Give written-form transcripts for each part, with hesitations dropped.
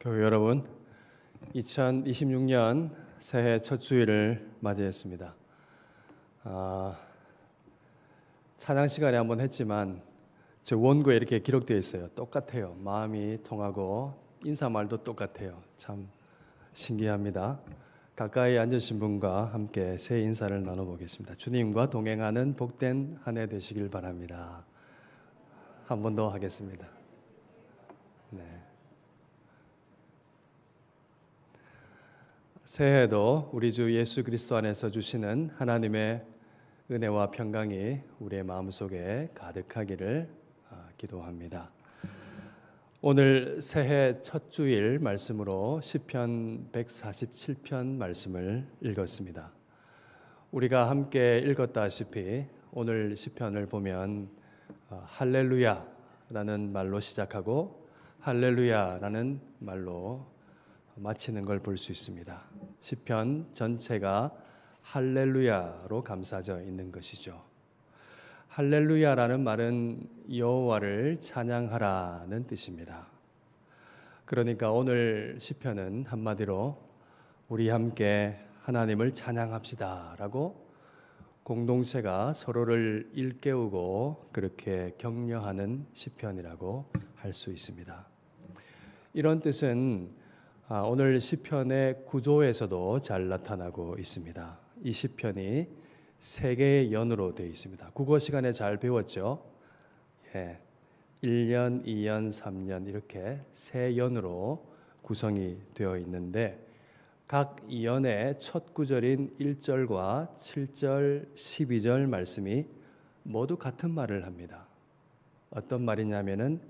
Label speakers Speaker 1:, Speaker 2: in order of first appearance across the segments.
Speaker 1: 교회 여러분, 2026년 새해 첫 주일을 맞이했습니다. 찬양 시간에 한번 했지만 저 원고에 이렇게 기록되어 있어요. 똑같아요. 마음이 통하고 인사말도 똑같아요. 참 신기합니다. 가까이 앉으신 분과 함께 새해 인사를 나눠보겠습니다. 주님과 동행하는 복된 한 해 되시길 바랍니다. 한 번 더 하겠습니다. 네. 새해에도 우리 주 예수 그리스도 안에서 주시는 하나님의 은혜와 평강이 우리의 마음속에 가득하기를 기도합니다. 오늘 새해 첫 주일 말씀으로 시편 147편 말씀을 읽었습니다. 우리가 함께 읽었다시피 오늘 시편을 보면 할렐루야라는 말로 시작하고 할렐루야라는 말로 마치는 걸 볼 수 있습니다. 시편 전체가 할렐루야로 감싸져 있는 것이죠. 할렐루야라는 말은 여호와를 찬양하라는 뜻입니다. 그러니까 오늘 시편은 한마디로 우리 함께 하나님을 찬양합시다라고 공동체가 서로를 일깨우고 그렇게 격려하는 시편이라고 할 수 있습니다. 이런 뜻은 오늘 시편의 구조에서도 잘 나타나고 있습니다. 이 시편이 세 개의 연으로 되어 있습니다. 국어 시간에 잘 배웠죠? 1년, 2년, 3년 이렇게 세 연으로 구성이 되어 있는데 각 연의 첫 구절인 1절과 7절, 12절 말씀이 모두 같은 말을 합니다. 어떤 말이냐면은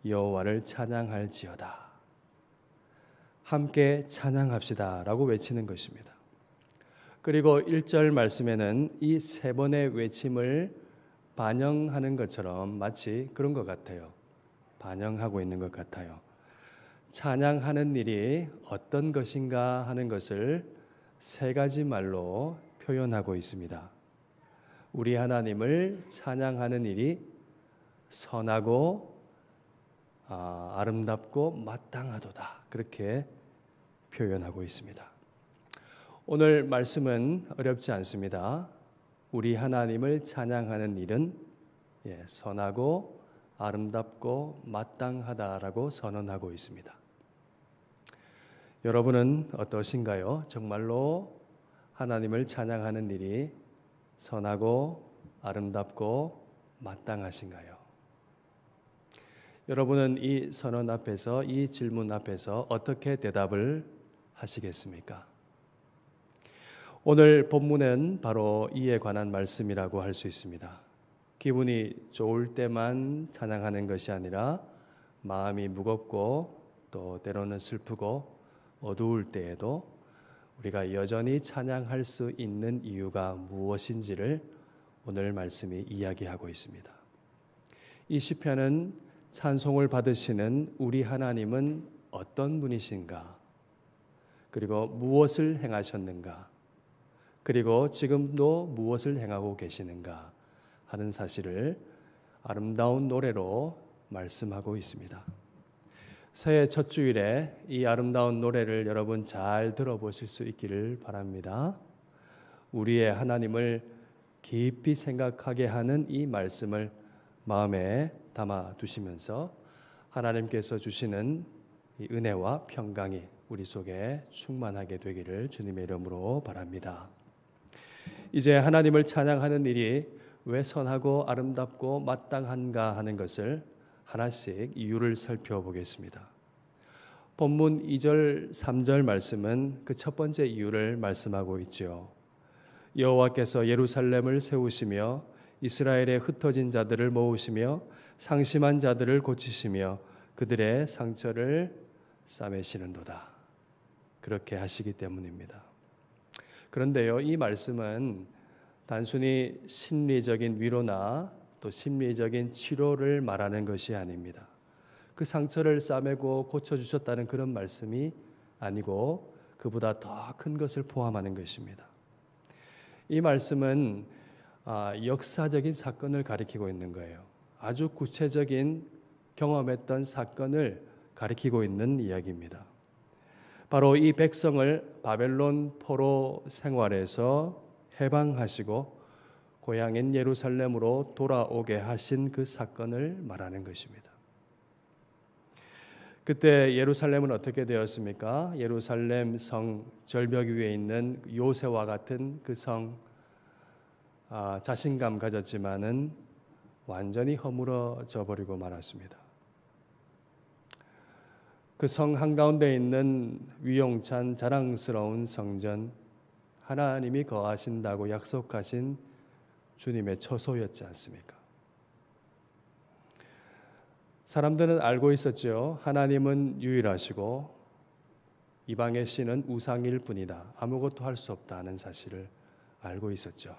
Speaker 1: 여호와를 찬양할지어다. 함께 찬양합시다 라고 외치는 것입니다. 그리고 1절 말씀에는 이 세 번의 외침을 반영하는 것처럼 마치 그런 것 같아요. 반영하고 있는 것 같아요. 찬양하는 일이 어떤 것인가 하는 것을 세 가지 말로 표현하고 있습니다. 우리 하나님을 찬양하는 일이 선하고 아름답고 마땅하도다. 그렇게 표현하고 있습니다. 오늘 말씀은 어렵지 않습니다. 우리 하나님을 찬양하는 일은 선하고 아름답고 마땅하다라고 선언하고 있습니다. 여러분은 어떠신가요? 정말로 하나님을 찬양하는 일이 선하고 아름답고 마땅하신가요? 여러분은 이 선언 앞에서, 이 질문 앞에서 어떻게 대답을 하시겠습니까? 오늘 본문은 바로 이에 관한 말씀이라고 할 수 있습니다. 기분이 좋을 때만 찬양하는 것이 아니라 마음이 무겁고 또 때로는 슬프고 어두울 때에도 우리가 여전히 찬양할 수 있는 이유가 무엇인지를 오늘 말씀이 이야기하고 있습니다. 이 시편은 찬송을 받으시는 우리 하나님은 어떤 분이신가? 그리고 무엇을 행하셨는가? 그리고 지금도 무엇을 행하고 계시는가? 하는 사실을 아름다운 노래로 말씀하고 있습니다. 새해 첫 주일에 이 아름다운 노래를 여러분 잘 들어보실 수 있기를 바랍니다. 우리의 하나님을 깊이 생각하게 하는 이 말씀을 마음에 담아 두시면서 하나님께서 주시는 이 은혜와 평강이 우리 속에 충만하게 되기를 주님의 이름으로 바랍니다. 이제 하나님을 찬양하는 일이 왜 선하고 아름답고 마땅한가 하는 것을 하나씩 이유를 살펴보겠습니다. 본문 2절, 3절 말씀은 그 첫 번째 이유를 말씀하고 있죠. 여호와께서 예루살렘을 세우시며 이스라엘의 흩어진 자들을 모으시며 상심한 자들을 고치시며 그들의 상처를 싸매시는도다. 그렇게 하시기 때문입니다. 그런데요, 이 말씀은 단순히 심리적인 위로나 또 심리적인 치료를 말하는 것이 아닙니다. 그 상처를 싸매고 고쳐주셨다는 그런 말씀이 아니고 그보다 더 큰 것을 포함하는 것입니다. 이 말씀은 역사적인 사건을 가리키고 있는 거예요. 아주 구체적인 경험했던 사건을 가리키고 있는 이야기입니다. 바로 이 백성을 바벨론 포로 생활에서 해방하시고 고향인 예루살렘으로 돌아오게 하신 그 사건을 말하는 것입니다. 그때 예루살렘은 어떻게 되었습니까? 예루살렘 성 절벽 위에 있는 요새와 같은 그 성, 자신감 가졌지만은 완전히 허물어져 버리고 말았습니다. 그 성 한가운데 있는 위용찬 자랑스러운 성전, 하나님이 거하신다고 약속하신 주님의 처소였지 않습니까? 사람들은 알고 있었죠. 하나님은 유일하시고 이방의 신은 우상일 뿐이다. 아무것도 할 수 없다는 사실을 알고 있었죠.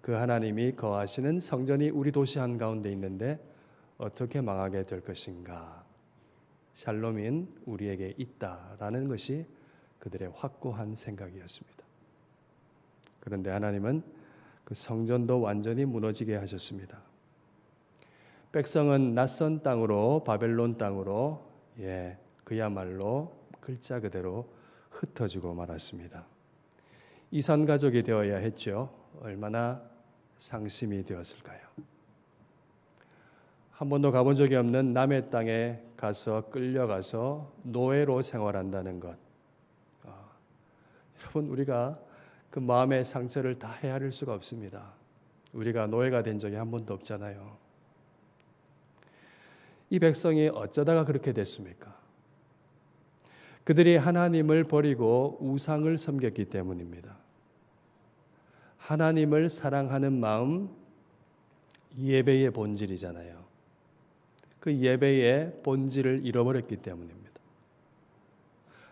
Speaker 1: 그 하나님이 거하시는 성전이 우리 도시 한가운데 있는데 어떻게 망하게 될 것인가? 샬롬인 우리에게 있다라는 것이 그들의 확고한 생각이었습니다. 그런데 하나님은 그 성전도 완전히 무너지게 하셨습니다. 백성은 낯선 땅으로, 바벨론 땅으로, 그야말로 글자 그대로 흩어지고 말았습니다. 이산 가족이 되어야 했죠. 얼마나 상심이 되었을까요? 한 번도 가본 적이 없는 남의 땅에 가서 끌려가서 노예로 생활한다는 것. 여러분, 우리가 그 마음의 상처를 다 헤아릴 수가 없습니다. 우리가 노예가 된 적이 한 번도 없잖아요. 이 백성이 어쩌다가 그렇게 됐습니까? 그들이 하나님을 버리고 우상을 섬겼기 때문입니다. 하나님을 사랑하는 마음, 예배의 본질이잖아요. 그 예배의 본질을 잃어버렸기 때문입니다.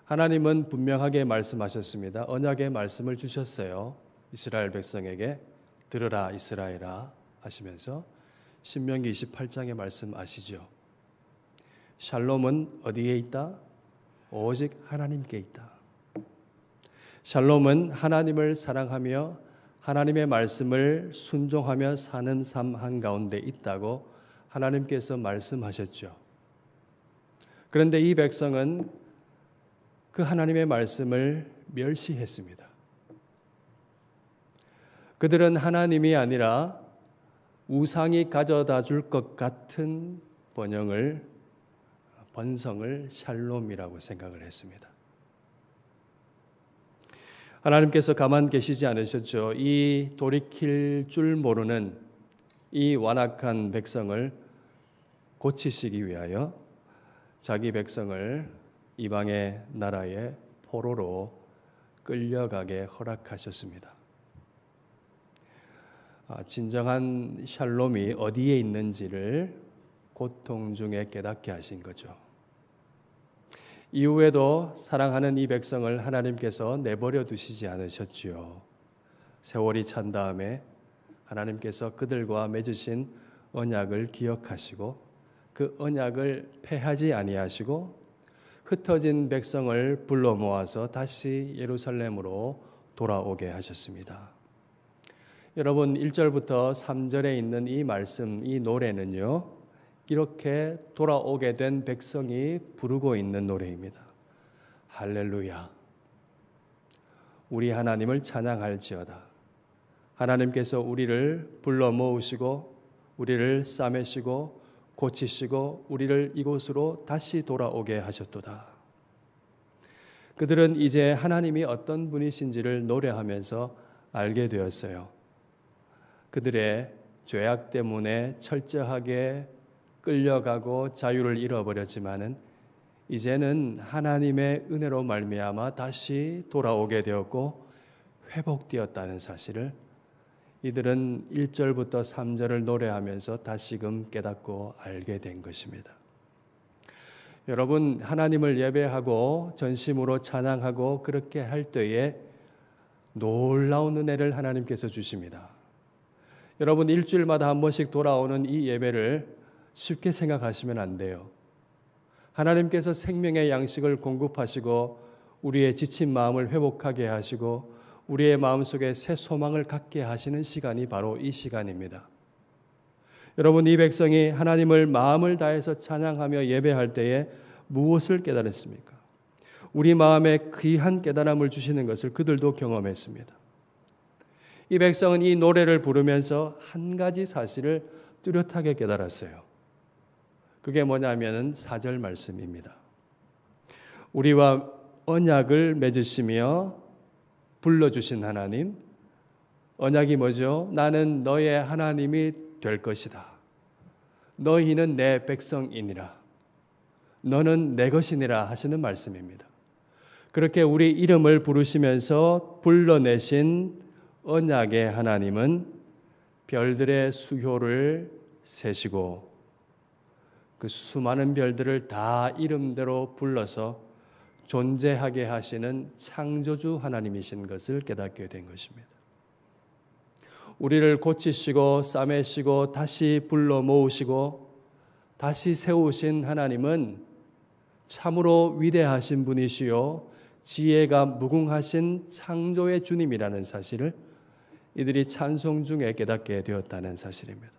Speaker 1: 하나님은 분명하게 말씀하셨습니다. 언약의 말씀을 주셨어요. 이스라엘 백성에게 들으라 이스라엘아 하시면서 신명기 28장의 말씀 아시죠? 샬롬은 어디에 있다? 오직 하나님께 있다. 샬롬은 하나님을 사랑하며 하나님의 말씀을 순종하며 사는 삶 한가운데 있다고 하나님께서 말씀하셨죠. 그런데 이 백성은 그 하나님의 말씀을 멸시했습니다. 그들은 하나님이 아니라 우상이 가져다 줄 것 같은 번성을 샬롬이라고 생각을 했습니다. 하나님께서 가만 계시지 않으셨죠. 이 돌이킬 줄 모르는 이 완악한 백성을 고치시기 위하여 자기 백성을 이방의 나라의 포로로 끌려가게 허락하셨습니다. 진정한 샬롬이 어디에 있는지를 고통 중에 깨닫게 하신 거죠. 이후에도 사랑하는 이 백성을 하나님께서 내버려 두시지 않으셨지요. 세월이 찬 다음에 하나님께서 그들과 맺으신 언약을 기억하시고 그 언약을 폐하지 아니하시고 흩어진 백성을 불러 모아서 다시 예루살렘으로 돌아오게 하셨습니다. 여러분 1절부터 3절에 있는 이 말씀, 이 노래는요, 이렇게 돌아오게 된 백성이 부르고 있는 노래입니다. 할렐루야. 우리 하나님을 찬양할지어다. 하나님께서 우리를 불러 모으시고 우리를 싸매시고 고치시고 우리를 이곳으로 다시 돌아오게 하셨도다. 그들은 이제 하나님이 어떤 분이신지를 노래하면서 알게 되었어요. 그들의 죄악 때문에 철저하게 끌려가고 자유를 잃어버렸지만은 이제는 하나님의 은혜로 말미암아 다시 돌아오게 되었고 회복되었다는 사실을 이들은 1절부터 3절을 노래하면서 다시금 깨닫고 알게 된 것입니다. 여러분, 하나님을 예배하고 전심으로 찬양하고 그렇게 할 때에 놀라운 은혜를 하나님께서 주십니다. 여러분, 일주일마다 한 번씩 돌아오는 이 예배를 쉽게 생각하시면 안 돼요. 하나님께서 생명의 양식을 공급하시고 우리의 지친 마음을 회복하게 하시고 우리의 마음속에 새 소망을 갖게 하시는 시간이 바로 이 시간입니다. 여러분, 이 백성이 하나님을 마음을 다해서 찬양하며 예배할 때에 무엇을 깨달았습니까? 우리 마음에 귀한 깨달음을 주시는 것을 그들도 경험했습니다. 이 백성은 이 노래를 부르면서 한 가지 사실을 뚜렷하게 깨달았어요. 그게 뭐냐면은 4절 말씀입니다. 우리와 언약을 맺으시며 불러주신 하나님, 언약이 뭐죠? 나는 너의 하나님이 될 것이다. 너희는 내 백성이니라. 너는 내 것이니라 하시는 말씀입니다. 그렇게 우리 이름을 부르시면서 불러내신 언약의 하나님은 별들의 수효를 세시고 그 수많은 별들을 다 이름대로 불러서 존재하게 하시는 창조주 하나님이신 것을 깨닫게 된 것입니다. 우리를 고치시고 싸매시고 다시 불러 모으시고 다시 세우신 하나님은 참으로 위대하신 분이시요 지혜가 무궁하신 창조의 주님이라는 사실을 이들이 찬송 중에 깨닫게 되었다는 사실입니다.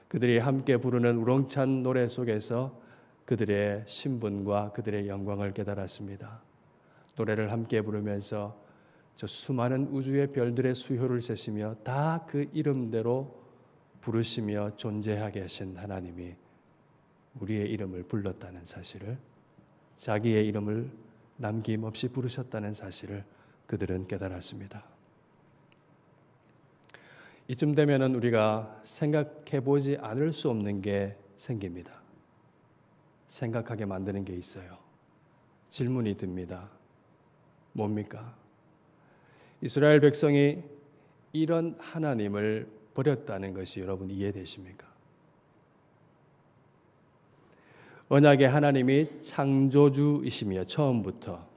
Speaker 1: 그들이 함께 부르는 우렁찬 노래 속에서 그들의 신분과 그들의 영광을 깨달았습니다. 노래를 함께 부르면서 저 수많은 우주의 별들의 수효를 세시며 다 그 이름대로 부르시며 존재하게 하신 하나님이 우리의 이름을 불렀다는 사실을, 자기의 이름을 남김없이 부르셨다는 사실을 그들은 깨달았습니다. 이쯤 되면은 우리가 생각해 보지 않을 수 없는 게 생깁니다. 생각하게 만드는 게 있어요. 질문이 듭니다. 뭡니까? 이스라엘 백성이 이런 하나님을 버렸다는 것이 여러분 이해되십니까? 언약의 하나님이 창조주이시며 처음부터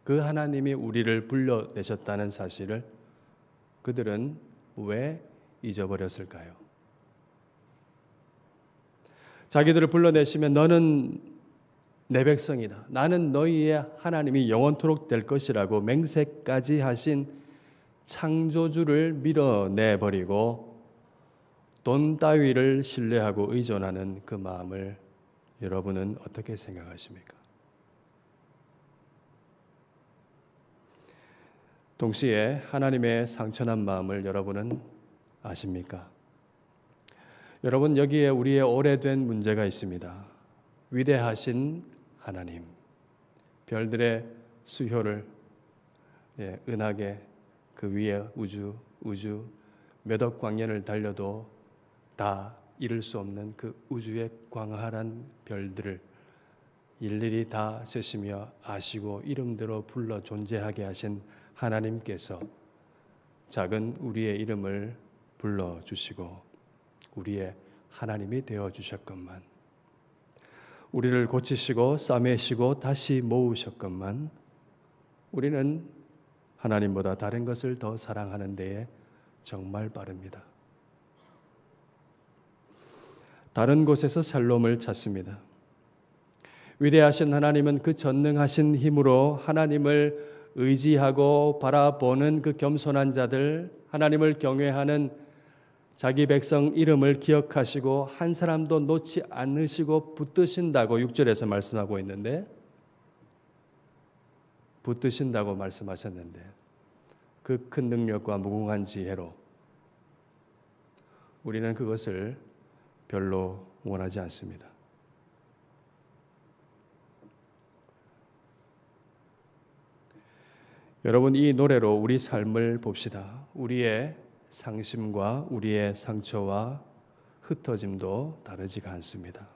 Speaker 1: 그 하나님이 우리를 불러내셨다는 사실을 그들은 왜 잊어버렸을까요? 자기들을 불러내시면 너는 내 백성이다. 나는 너희의 하나님이 영원토록 될 것이라고 맹세까지 하신 창조주를 밀어내버리고 돈 따위를 신뢰하고 의존하는 그 마음을 여러분은 어떻게 생각하십니까? 동시에 하나님의 상처난 마음을 여러분은 아십니까? 여러분, 여기에 우리의 오래된 문제가 있습니다. 위대하신 하나님, 별들의 수효를 은하계 그 위에 우주 몇억 광년을 달려도 다 이룰 수 없는 그 우주의 광활한 별들을 일일이 다 세시며 아시고 이름대로 불러 존재하게 하신 하나님께서 작은 우리의 이름을 불러주시고 우리의 하나님이 되어주셨건만, 우리를 고치시고 싸매시고 다시 모으셨건만 우리는 하나님보다 다른 것을 더 사랑하는 데에 정말 빠릅니다. 다른 곳에서 샬롬을 찾습니다. 위대하신 하나님은 그 전능하신 힘으로 하나님을 의지하고 바라보는 그 겸손한 자들, 하나님을 경외하는 자기 백성 이름을 기억하시고 한 사람도 놓지 않으시고 붙드신다고 6절에서 말씀하고 있는데, 붙드신다고 말씀하셨는데 그 큰 능력과 무궁한 지혜로 우리는 그것을 별로 원하지 않습니다. 여러분, 이 노래로 우리 삶을 봅시다. 우리의 상심과 우리의 상처와 흩어짐도 다르지가 않습니다.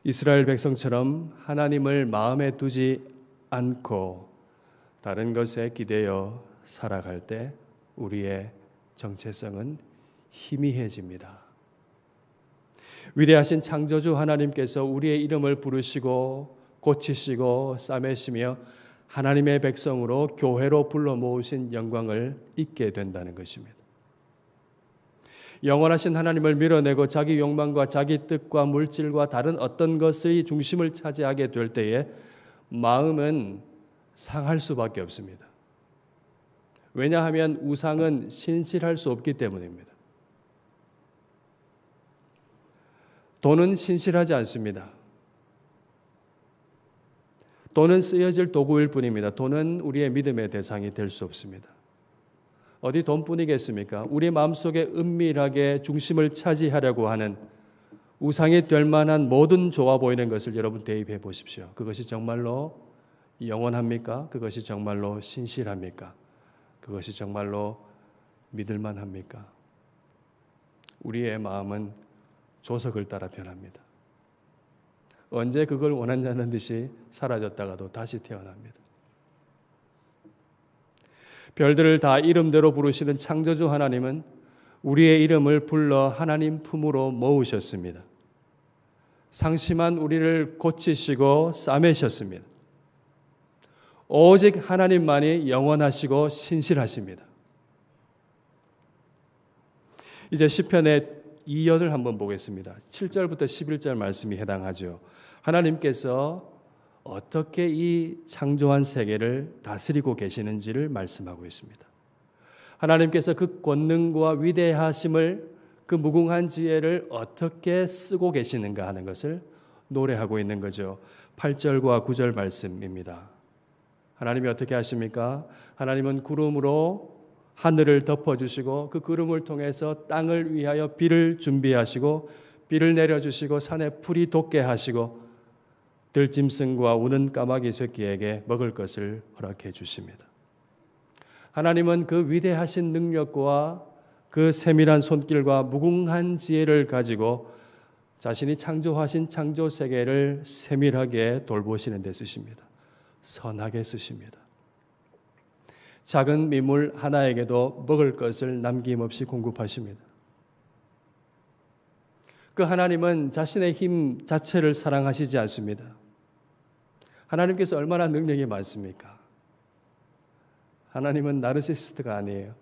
Speaker 1: 이스라엘 백성처럼 하나님을 마음에 두지 않고 다른 것에 기대어 살아갈 때 우리의 정체성은 희미해집니다. 위대하신 창조주 하나님께서 우리의 이름을 부르시고 고치시고 싸매시며 하나님의 백성으로 교회로 불러 모으신 영광을 잊게 된다는 것입니다. 영원하신 하나님을 밀어내고 자기 욕망과 자기 뜻과 물질과 다른 어떤 것의 중심을 차지하게 될 때에 마음은 상할 수밖에 없습니다. 왜냐하면 우상은 신실할 수 없기 때문입니다. 돈은 신실하지 않습니다. 돈은 쓰여질 도구일 뿐입니다. 돈은 우리의 믿음의 대상이 될 수 없습니다. 어디 돈뿐이겠습니까? 우리 마음속에 은밀하게 중심을 차지하려고 하는 우상이 될 만한 모든 좋아 보이는 것을 여러분 대입해 보십시오. 그것이 정말로 영원합니까? 그것이 정말로 신실합니까? 그것이 정말로 믿을만 합니까? 우리의 마음은 조석을 따라 변합니다. 언제 그걸 원하지 않는 듯이 사라졌다가도 다시 태어납니다. 별들을 다 이름대로 부르시는 창조주 하나님은 우리의 이름을 불러 하나님 품으로 모으셨습니다. 상심한 우리를 고치시고 싸매셨습니다. 오직 하나님만이 영원하시고 신실하십니다. 이제 시편의 2연을 한번 보겠습니다. 7절부터 11절 말씀이 해당하죠. 하나님께서 어떻게 이 창조한 세계를 다스리고 계시는지를 말씀하고 있습니다. 하나님께서 그 권능과 위대하심을, 그 무궁한 지혜를 어떻게 쓰고 계시는가 하는 것을 노래하고 있는 거죠. 8절과 9절 말씀입니다. 하나님이 어떻게 하십니까? 하나님은 구름으로 하늘을 덮어주시고 그 구름을 통해서 땅을 위하여 비를 준비하시고 비를 내려주시고 산에 풀이 돋게 하시고 들짐승과 우는 까마귀 새끼에게 먹을 것을 허락해 주십니다. 하나님은 그 위대하신 능력과 그 세밀한 손길과 무궁한 지혜를 가지고 자신이 창조하신 창조 세계를 세밀하게 돌보시는 데 쓰십니다. 선하게 쓰십니다. 작은 미물 하나에게도 먹을 것을 남김없이 공급하십니다. 그 하나님은 자신의 힘 자체를 사랑하시지 않습니다. 하나님께서 얼마나 능력이 많습니까? 하나님은 나르시시스트가 아니에요.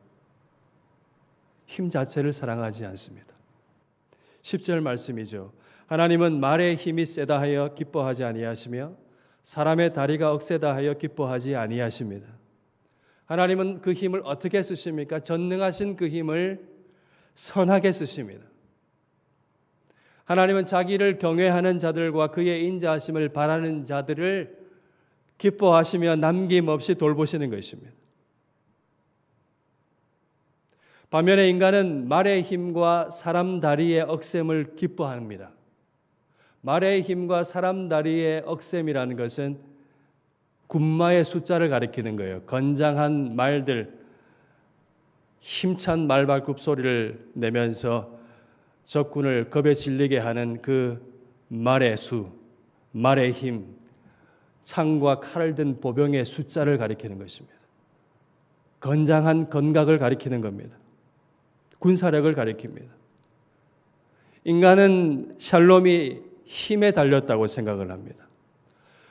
Speaker 1: 힘 자체를 사랑하지 않습니다. 10절 말씀이죠. 하나님은 말의 힘이 세다 하여 기뻐하지 아니하시며 사람의 다리가 억세다 하여 기뻐하지 아니하십니다. 하나님은 그 힘을 어떻게 쓰십니까? 전능하신 그 힘을 선하게 쓰십니다. 하나님은 자기를 경외하는 자들과 그의 인자하심을 바라는 자들을 기뻐하시며 남김없이 돌보시는 것입니다. 반면에 인간은 말의 힘과 사람 다리의 억셈을 기뻐합니다. 말의 힘과 사람 다리의 억셈이라는 것은 군마의 숫자를 가리키는 거예요. 건장한 말들, 힘찬 말발굽 소리를 내면서 적군을 겁에 질리게 하는 그 말의 수, 말의 힘, 창과 칼을 든 보병의 숫자를 가리키는 것입니다. 건장한 건각을 가리키는 겁니다. 군사력을 가리킵니다. 인간은 샬롬이 힘에 달렸다고 생각을 합니다.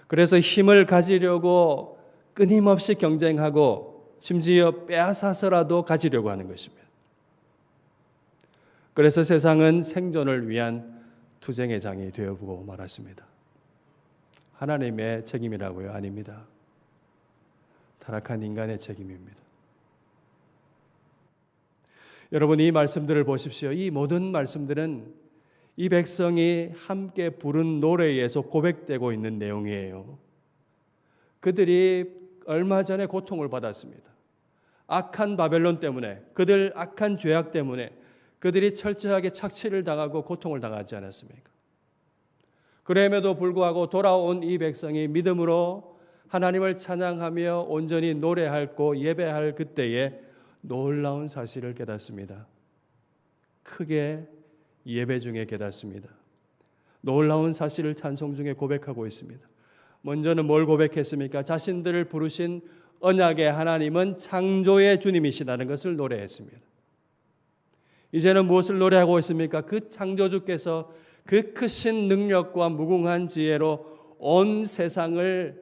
Speaker 1: 그래서 힘을 가지려고 끊임없이 경쟁하고 심지어 빼앗아서라도 가지려고 하는 것입니다. 그래서 세상은 생존을 위한 투쟁의 장이 되어보고 말았습니다. 하나님의 책임이라고요? 아닙니다. 타락한 인간의 책임입니다. 여러분, 이 말씀들을 보십시오. 이 모든 말씀들은 이 백성이 함께 부른 노래에서 고백되고 있는 내용이에요. 그들이 얼마 전에 고통을 받았습니다. 악한 바벨론 때문에, 그들 악한 죄악 때문에 그들이 철저하게 착취를 당하고 고통을 당하지 않았습니까? 그럼에도 불구하고 돌아온 이 백성이 믿음으로 하나님을 찬양하며 온전히 노래하고 예배할 그때에 놀라운 사실을 깨닫습니다. 크게 예배 중에 깨닫습니다. 놀라운 사실을 찬송 중에 고백하고 있습니다. 먼저는 뭘 고백했습니까? 자신들을 부르신 언약의 하나님은 창조의 주님이시다는 것을 노래했습니다. 이제는 무엇을 노래하고 있습니까? 그 창조주께서 그 크신 능력과 무궁한 지혜로 온 세상을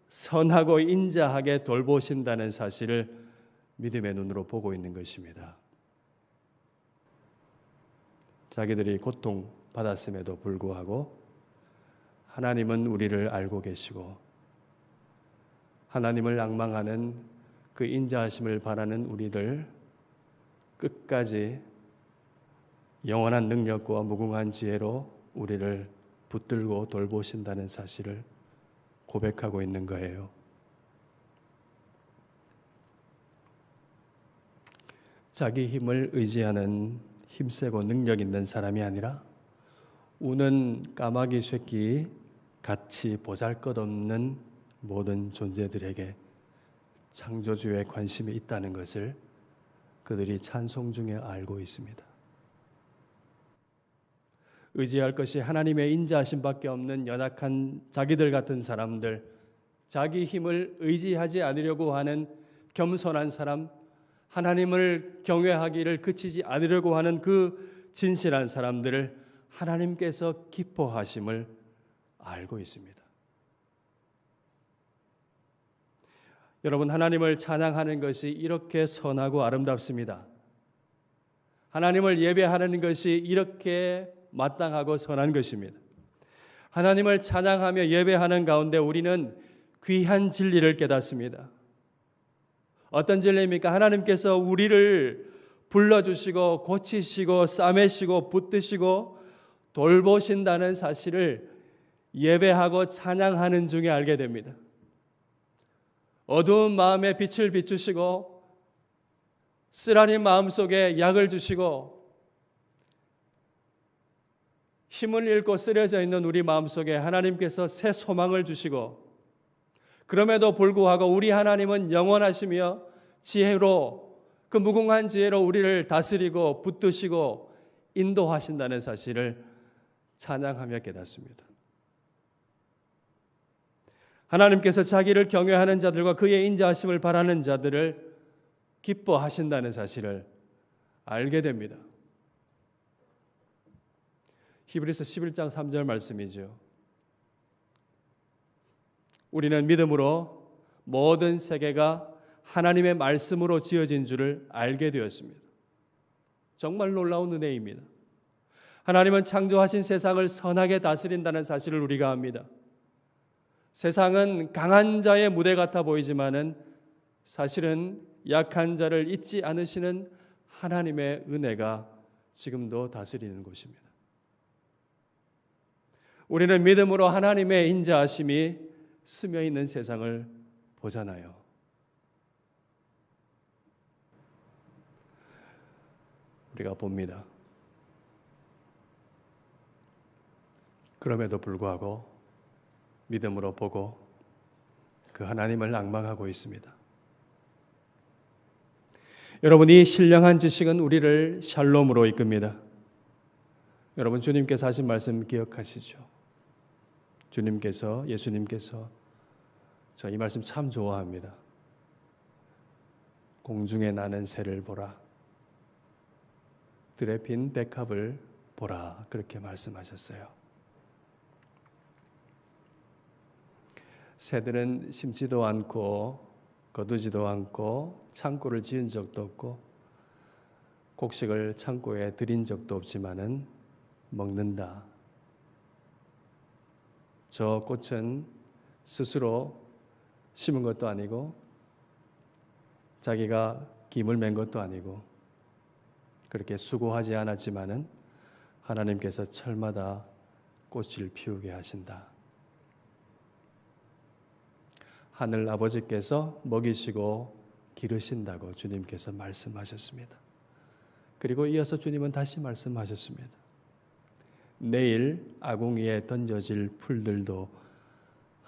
Speaker 1: 선하고 인자하게 돌보신다는 사실을 믿음의 눈으로 보고 있는 것입니다. 자기들이 고통받았음에도 불구하고 하나님은 우리를 알고 계시고 하나님을 낭망하는 그 인자하심을 바라는 우리를 끝까지 영원한 능력과 무궁한 지혜로 우리를 붙들고 돌보신다는 사실을 고백하고 있는 거예요. 자기 힘을 의지하는 힘세고 능력 있는 사람이 아니라 우는 까마귀 새끼 같이 보잘것없는 모든 존재들에게 창조주의 관심이 있다는 것을 그들이 찬송 중에 알고 있습니다. 의지할 것이 하나님의 인자하심 밖에 없는 연약한 자기들 같은 사람들, 자기 힘을 의지하지 않으려고 하는 겸손한 사람, 하나님을 경외하기를 그치지 않으려고 하는 그 진실한 사람들을 하나님께서 기뻐하심을 알고 있습니다. 여러분, 하나님을 찬양하는 것이 이렇게 선하고 아름답습니다. 하나님을 예배하는 것이 이렇게 마땅하고 선한 것입니다. 하나님을 찬양하며 예배하는 가운데 우리는 귀한 진리를 깨닫습니다. 어떤 진리입니까? 하나님께서 우리를 불러주시고 고치시고 싸매시고 붙드시고 돌보신다는 사실을 예배하고 찬양하는 중에 알게 됩니다. 어두운 마음에 빛을 비추시고 쓰라린 마음속에 약을 주시고 힘을 잃고 쓰려져 있는 우리 마음속에 하나님께서 새 소망을 주시고 그럼에도 불구하고 우리 하나님은 영원하시며 지혜로 그 무궁한 지혜로 우리를 다스리고 붙드시고 인도하신다는 사실을 찬양하며 깨닫습니다. 하나님께서 자기를 경외하는 자들과 그의 인자하심을 바라는 자들을 기뻐하신다는 사실을 알게 됩니다. 히브리서 11장 3절 말씀이죠. 우리는 믿음으로 모든 세계가 하나님의 말씀으로 지어진 줄을 알게 되었습니다. 정말 놀라운 은혜입니다. 하나님은 창조하신 세상을 선하게 다스린다는 사실을 우리가 압니다. 세상은 강한 자의 무대 같아 보이지만은 사실은 약한 자를 잊지 않으시는 하나님의 은혜가 지금도 다스리는 곳입니다. 우리는 믿음으로 하나님의 인자하심이 스며 있는 세상을 보잖아요. 우리가 봅니다. 그럼에도 불구하고 믿음으로 보고 그 하나님을 앙망하고 있습니다. 여러분, 이 신령한 지식은 우리를 샬롬으로 이끕니다. 여러분, 주님께서 하신 말씀 기억하시죠? 예수님께서 저 이 말씀 참 좋아합니다. 공중에 나는 새를 보라, 들에 핀 백합을 보라, 그렇게 말씀하셨어요. 새들은 심지도 않고 거두지도 않고 창고를 지은 적도 없고 곡식을 창고에 들인 적도 없지만은 먹는다. 저 꽃은 스스로 심은 것도 아니고 자기가 김을 맨 것도 아니고 그렇게 수고하지 않았지만은 하나님께서 철마다 꽃을 피우게 하신다. 하늘 아버지께서 먹이시고 기르신다고 주님께서 말씀하셨습니다. 그리고 이어서 주님은 다시 말씀하셨습니다. 내일 아궁이에 던져질 풀들도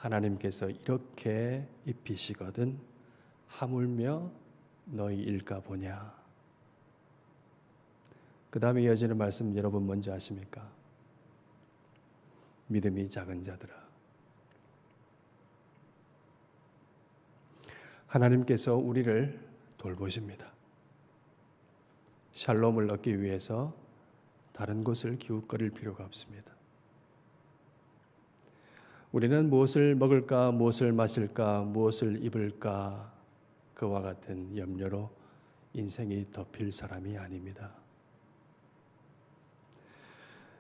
Speaker 1: 하나님께서 이렇게 입히시거든 하물며 너희일까 보냐. 그 다음에 이어지는 말씀 여러분 뭔지 아십니까? 믿음이 작은 자들아. 하나님께서 우리를 돌보십니다. 샬롬을 얻기 위해서 다른 곳을 기웃거릴 필요가 없습니다. 우리는 무엇을 먹을까, 무엇을 마실까, 무엇을 입을까 그와 같은 염려로 인생이 덮일 사람이 아닙니다.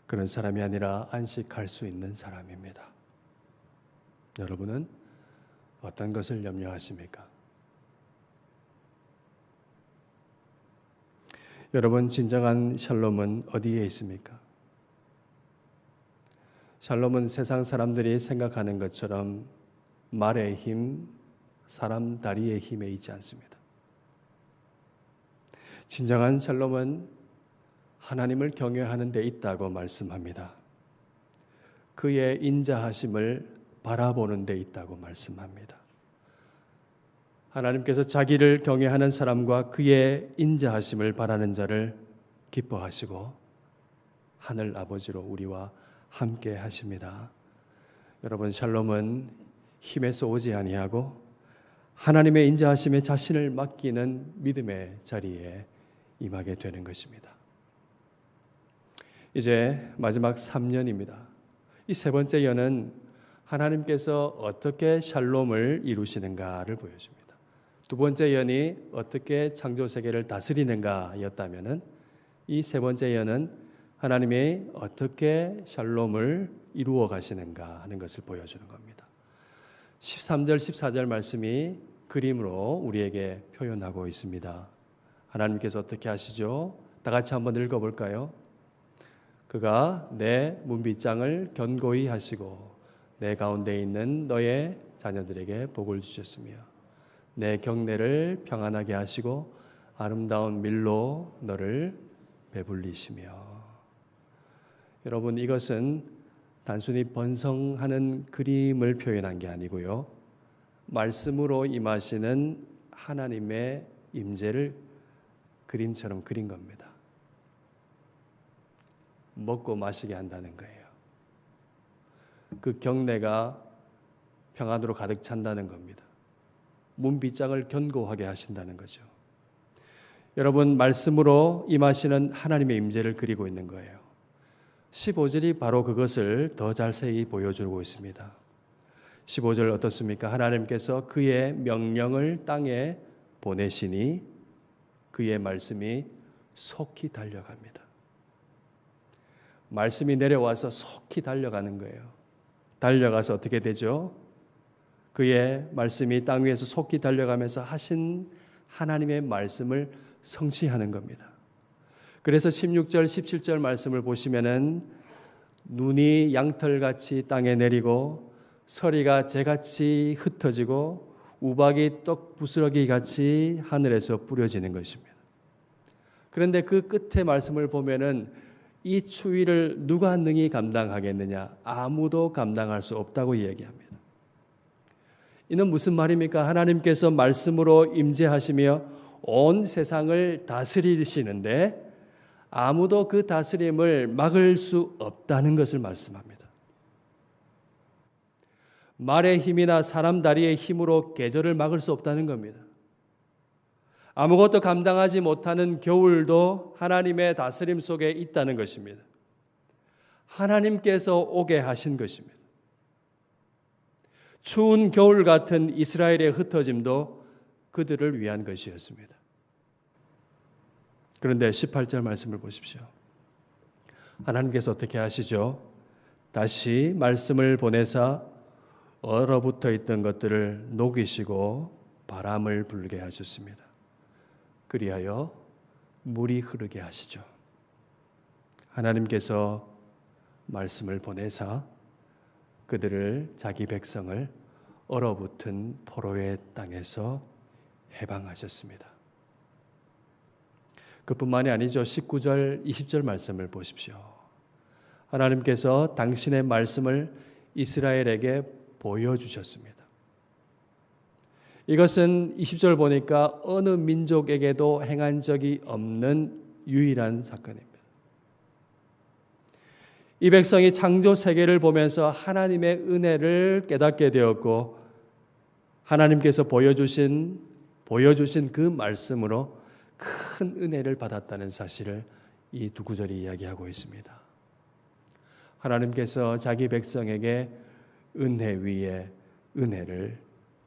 Speaker 1: 그런 사람이 아니라 안식할 수 있는 사람입니다. 여러분은 어떤 것을 염려하십니까? 여러분, 진정한 샬롬은 어디에 있습니까? 샬롬은 세상 사람들이 생각하는 것처럼 말의 힘, 사람 다리의 힘에 있지 않습니다. 진정한 샬롬은 하나님을 경외하는 데 있다고 말씀합니다. 그의 인자하심을 바라보는 데 있다고 말씀합니다. 하나님께서 자기를 경외하는 사람과 그의 인자하심을 바라는 자를 기뻐하시고 하늘 아버지로 우리와 함께 하십니다. 여러분, 샬롬은 힘에서 오지 아니하고 하나님의 인자하심에 자신을 맡기는 믿음의 자리에 임하게 되는 것입니다. 이제 마지막 3년입니다. 이 세 번째 연은 하나님께서 어떻게 샬롬을 이루시는가를 보여줍니다. 두 번째 연이 어떻게 창조 세계를 다스리는가였다면은 이 세 번째 연은 하나님이 어떻게 샬롬을 이루어 가시는가 하는 것을 보여주는 겁니다. 13절 14절 말씀이 그림으로 우리에게 표현하고 있습니다. 하나님께서 어떻게 하시죠? 다 같이 한번 읽어볼까요? 그가 내 문빗장을 견고히 하시고 내 가운데 있는 너의 자녀들에게 복을 주셨으며 내 경내를 평안하게 하시고 아름다운 밀로 너를 배불리시며. 여러분, 이것은 단순히 번성하는 그림을 표현한 게 아니고요, 말씀으로 임하시는 하나님의 임재를 그림처럼 그린 겁니다. 먹고 마시게 한다는 거예요. 그 경내가 평안으로 가득 찬다는 겁니다. 문빗장을 견고하게 하신다는 거죠. 여러분, 말씀으로 임하시는 하나님의 임재를 그리고 있는 거예요. 15절이 바로 그것을 더 자세히 보여주고 있습니다. 15절 어떻습니까? 하나님께서 그의 명령을 땅에 보내시니 그의 말씀이 속히 달려갑니다. 말씀이 내려와서 속히 달려가는 거예요. 달려가서 어떻게 되죠? 그의 말씀이 땅 위에서 속히 달려가면서 하신 하나님의 말씀을 성취하는 겁니다. 그래서 16절, 17절 말씀을 보시면은 눈이 양털같이 땅에 내리고 서리가 재같이 흩어지고 우박이 떡 부스러기 같이 하늘에서 뿌려지는 것입니다. 그런데 그 끝에 말씀을 보면은 이 추위를 누가 능히 감당하겠느냐? 아무도 감당할 수 없다고 이야기합니다. 이는 무슨 말입니까? 하나님께서 말씀으로 임재하시며 온 세상을 다스리시는데 아무도 그 다스림을 막을 수 없다는 것을 말씀합니다. 말의 힘이나 사람 다리의 힘으로 계절을 막을 수 없다는 겁니다. 아무것도 감당하지 못하는 겨울도 하나님의 다스림 속에 있다는 것입니다. 하나님께서 오게 하신 것입니다. 추운 겨울 같은 이스라엘의 흩어짐도 그들을 위한 것이었습니다. 그런데 18절 말씀을 보십시오. 하나님께서 어떻게 하시죠? 다시 말씀을 보내사 얼어붙어 있던 것들을 녹이시고 바람을 불게 하셨습니다. 그리하여 물이 흐르게 하시죠. 하나님께서 말씀을 보내사 그들을, 자기 백성을 얼어붙은 포로의 땅에서 해방하셨습니다. 그뿐만이 아니죠. 19절, 20절 말씀을 보십시오. 하나님께서 당신의 말씀을 이스라엘에게 보여주셨습니다. 이것은 20절 보니까 어느 민족에게도 행한 적이 없는 유일한 사건입니다. 이 백성이 창조 세계를 보면서 하나님의 은혜를 깨닫게 되었고 하나님께서 보여주신 그 말씀으로 큰 은혜를 받았다는 사실을 이 두 구절이 이야기하고 있습니다. 하나님께서 자기 백성에게 은혜 위에 은혜를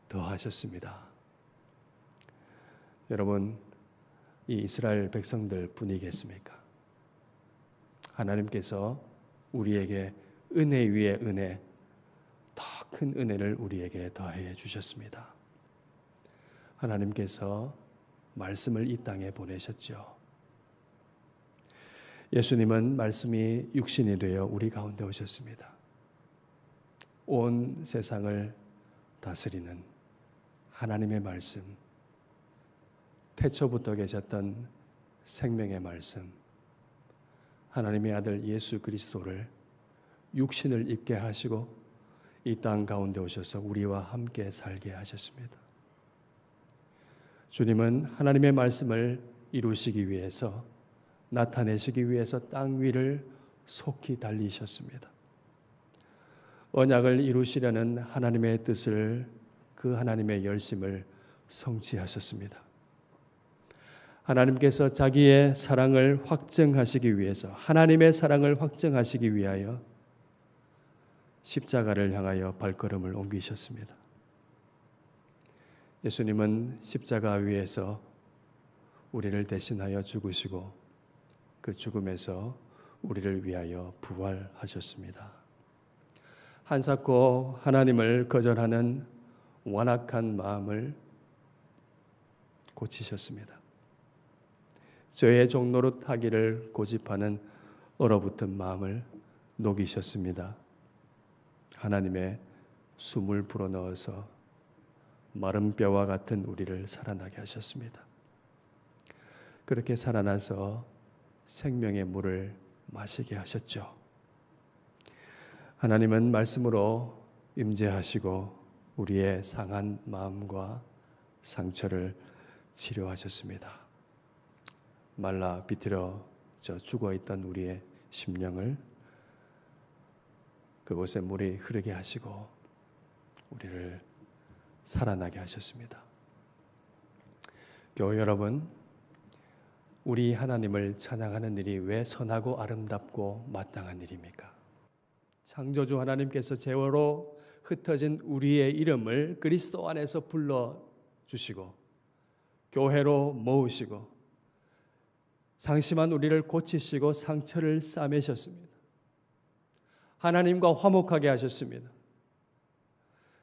Speaker 1: 더하셨습니다. 여러분, 이 이스라엘 백성들 뿐이겠습니까? 하나님께서 우리에게 은혜 위에 은혜, 더 큰 은혜를 우리에게 더해 주셨습니다. 하나님께서 말씀을 이 땅에 보내셨죠. 예수님은 말씀이 육신이 되어 우리 가운데 오셨습니다. 온 세상을 다스리는 하나님의 말씀, 태초부터 계셨던 생명의 말씀, 하나님의 아들 예수 그리스도를 육신을 입게 하시고 이 땅 가운데 오셔서 우리와 함께 살게 하셨습니다. 주님은 하나님의 말씀을 이루시기 위해서, 나타내시기 위해서 땅 위를 속히 달리셨습니다. 언약을 이루시려는 하나님의 뜻을, 그 하나님의 열심을 성취하셨습니다. 하나님께서 자기의 사랑을 확증하시기 위해서, 하나님의 사랑을 확증하시기 위하여 십자가를 향하여 발걸음을 옮기셨습니다. 예수님은 십자가 위에서 우리를 대신하여 죽으시고 그 죽음에서 우리를 위하여 부활하셨습니다. 한사코 하나님을 거절하는 완악한 마음을 고치셨습니다. 죄의 종노릇 하기를 고집하는 얼어붙은 마음을 녹이셨습니다. 하나님의 숨을 불어넣어서 마른 뼈와 같은 우리를 살아나게 하셨습니다. 그렇게 살아나서 생명의 물을 마시게 하셨죠. 하나님은 말씀으로 임재하시고 우리의 상한 마음과 상처를 치료하셨습니다. 말라 비틀어져 죽어있던 우리의 심령을 그곳에 물이 흐르게 하시고 우리를 살아나게 하셨습니다. 교회 여러분, 우리 하나님을 찬양하는 일이 왜 선하고 아름답고 마땅한 일입니까? 창조주 하나님께서 죄로 흩어진 우리의 이름을 그리스도 안에서 불러주시고 교회로 모으시고 상심한 우리를 고치시고 상처를 싸매셨습니다. 하나님과 화목하게 하셨습니다.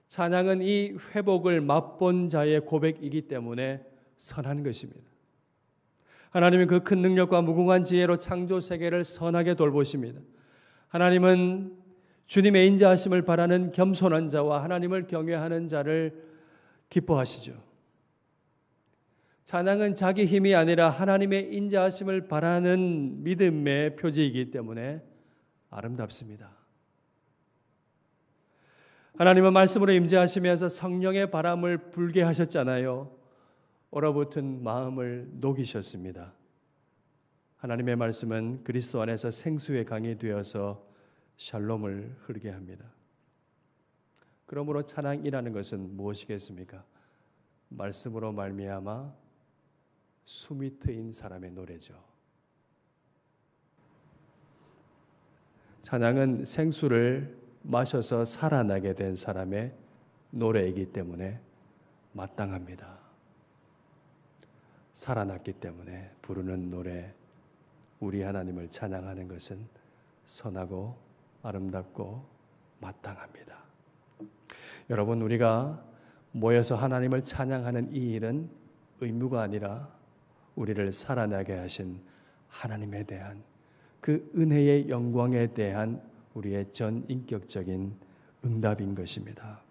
Speaker 1: 찬양은 이 회복을 맛본 자의 고백이기 때문에 선한 것입니다. 하나님은 그 큰 능력과 무궁한 지혜로 창조 세계를 선하게 돌보십니다. 하나님은 주님의 인자하심을 바라는 겸손한 자와 하나님을 경외하는 자를 기뻐하시죠. 찬양은 자기 힘이 아니라 하나님의 인자하심을 바라는 믿음의 표지이기 때문에 아름답습니다. 하나님은 말씀으로 임재하시면서 성령의 바람을 불게 하셨잖아요. 얼어붙은 마음을 녹이셨습니다. 하나님의 말씀은 그리스도 안에서 생수의 강이 되어서 샬롬을 흐르게 합니다. 그러므로 찬양이라는 것은 무엇이겠습니까? 말씀으로 말미암아 숨이 트인 사람의 노래죠. 찬양은 생수를 마셔서 살아나게 된 사람의 노래이기 때문에 마땅합니다. 살아났기 때문에 부르는 노래, 우리 하나님을 찬양하는 것은 선하고 아름답고 마땅합니다. 여러분, 우리가 모여서 하나님을 찬양하는 이 일은 의무가 아니라 우리를 살아나게 하신 하나님에 대한 그 은혜의 영광에 대한 우리의 전인격적인 응답인 것입니다.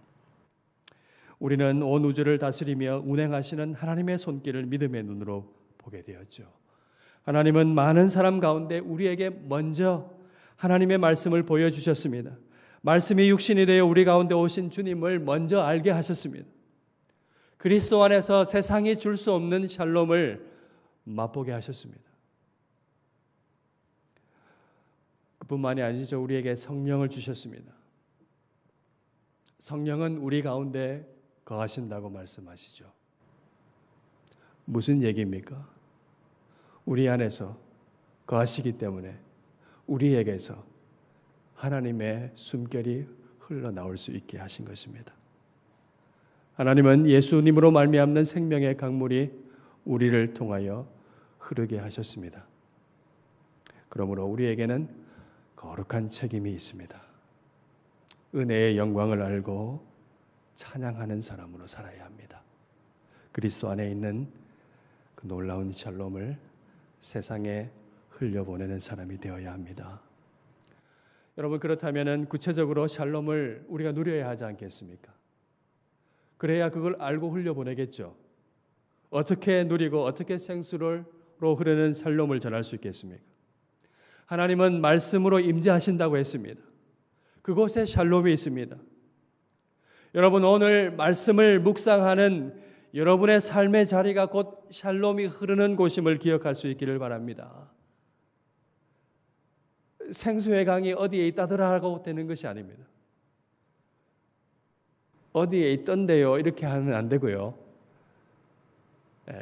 Speaker 1: 우리는 온 우주를 다스리며 운행하시는 하나님의 손길을 믿음의 눈으로 보게 되었죠. 하나님은 많은 사람 가운데 우리에게 먼저 하나님의 말씀을 보여주셨습니다. 말씀이 육신이 되어 우리 가운데 오신 주님을 먼저 알게 하셨습니다. 그리스도 안에서 세상이 줄 수 없는 샬롬을 맛보게 하셨습니다. 그뿐만이 아니죠. 우리에게 성령을 주셨습니다. 성령은 우리 가운데 거하신다고 말씀하시죠. 무슨 얘기입니까? 우리 안에서 거하시기 때문에 우리에게서 하나님의 숨결이 흘러나올 수 있게 하신 것입니다. 하나님은 예수님으로 말미암는 생명의 강물이 우리를 통하여 흐르게 하셨습니다. 그러므로 우리에게는 거룩한 책임이 있습니다. 은혜의 영광을 알고 찬양하는 사람으로 살아야 합니다. 그리스도 안에 있는 그 놀라운 샬롬을 세상에 흘려보내는 사람이 되어야 합니다. 여러분, 그렇다면 구체적으로 샬롬을 우리가 누려야 하지 않겠습니까? 그래야 그걸 알고 흘려보내겠죠. 어떻게 누리고 어떻게 생수로 흐르는 샬롬을 전할 수 있겠습니까? 하나님은 말씀으로 임재하신다고 했습니다. 그곳에 샬롬이 있습니다. 여러분, 오늘 말씀을 묵상하는 여러분의 삶의 자리가 곧 샬롬이 흐르는 곳임을 기억할 수 있기를 바랍니다. 생수의 강이 어디에 있다더라고 되는 것이 아닙니다. 어디에 있던데요 이렇게 하면 안 되고요.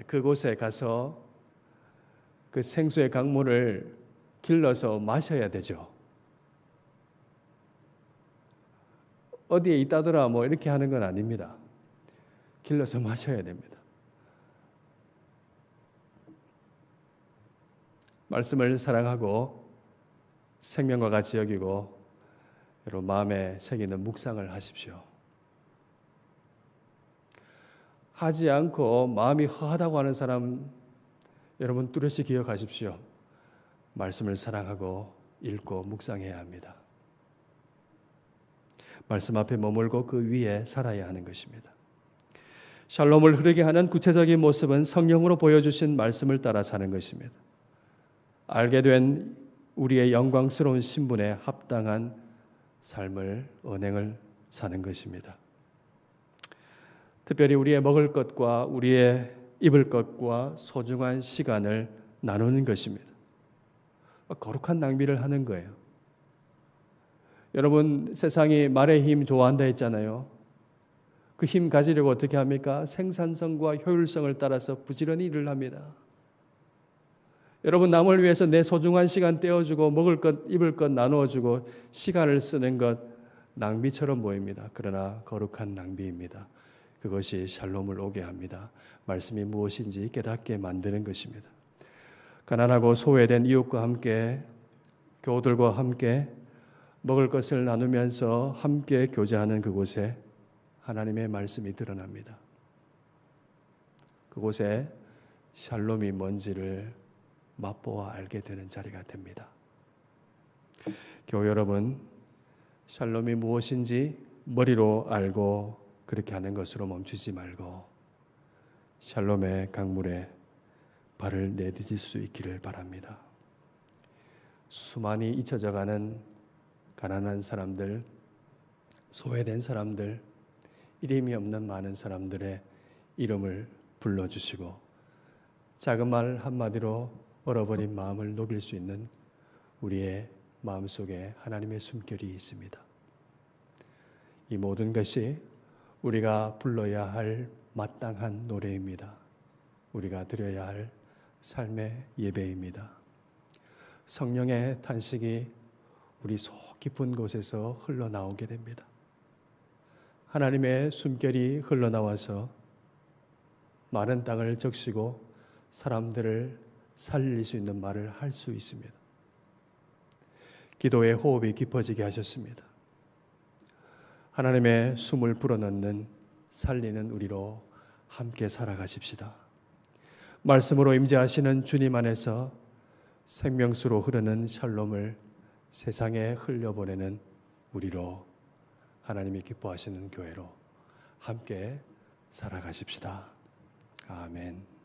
Speaker 1: 그곳에 가서 그 생수의 강물을 길러서 마셔야 되죠. 어디에 있다더라 뭐 이렇게 하는 건 아닙니다. 길러서 마셔야 됩니다. 말씀을 사랑하고 생명과 같이 여기고 여러분 마음에 새기는 묵상을 하십시오. 하지 않고 마음이 허하다고 하는 사람 여러분 뚜렷이 기억하십시오. 말씀을 사랑하고 읽고 묵상해야 합니다. 말씀 앞에 머물고 그 위에 살아야 하는 것입니다. 샬롬을 흐르게 하는 구체적인 모습은 성령으로 보여주신 말씀을 따라 사는 것입니다. 알게 된 우리의 영광스러운 신분에 합당한 삶을 언행을 사는 것입니다. 특별히 우리의 먹을 것과 우리의 입을 것과 소중한 시간을 나누는 것입니다. 거룩한 낭비를 하는 거예요. 여러분, 세상이 말의 힘 좋아한다 했잖아요. 그 힘 가지려고 어떻게 합니까? 생산성과 효율성을 따라서 부지런히 일을 합니다. 여러분, 남을 위해서 내 소중한 시간 떼어주고 먹을 것, 입을 것 나누어주고 시간을 쓰는 것 낭비처럼 보입니다. 그러나 거룩한 낭비입니다. 그것이 샬롬을 오게 합니다. 말씀이 무엇인지 깨닫게 만드는 것입니다. 가난하고 소외된 이웃과 함께 교우들과 함께 먹을 것을 나누면서 함께 교제하는 그곳에 하나님의 말씀이 드러납니다. 그곳에 샬롬이 뭔지를 맛보아 알게 되는 자리가 됩니다. 교우 여러분, 샬롬이 무엇인지 머리로 알고 그렇게 하는 것으로 멈추지 말고 샬롬의 강물에 발을 내디딜 수 있기를 바랍니다. 수많이 잊혀져가는 가난한 사람들, 소외된 사람들, 이름이 없는 많은 사람들의 이름을 불러주시고 작은 말 한마디로 얼어버린 마음을 녹일 수 있는 우리의 마음속에 하나님의 숨결이 있습니다. 이 모든 것이 우리가 불러야 할 마땅한 노래입니다. 우리가 드려야 할 삶의 예배입니다. 성령의 탄식이 우리 속 깊은 곳에서 흘러나오게 됩니다. 하나님의 숨결이 흘러나와서 마른 땅을 적시고 사람들을 살릴 수 있는 말을 할 수 있습니다. 기도의 호흡이 깊어지게 하셨습니다. 하나님의 숨을 불어넣는 살리는 우리로 함께 살아가십시다. 말씀으로 임재하시는 주님 안에서 생명수로 흐르는 샬롬을 세상에 흘려보내는 우리로 하나님이 기뻐하시는 교회로 함께 살아가십시다. 아멘.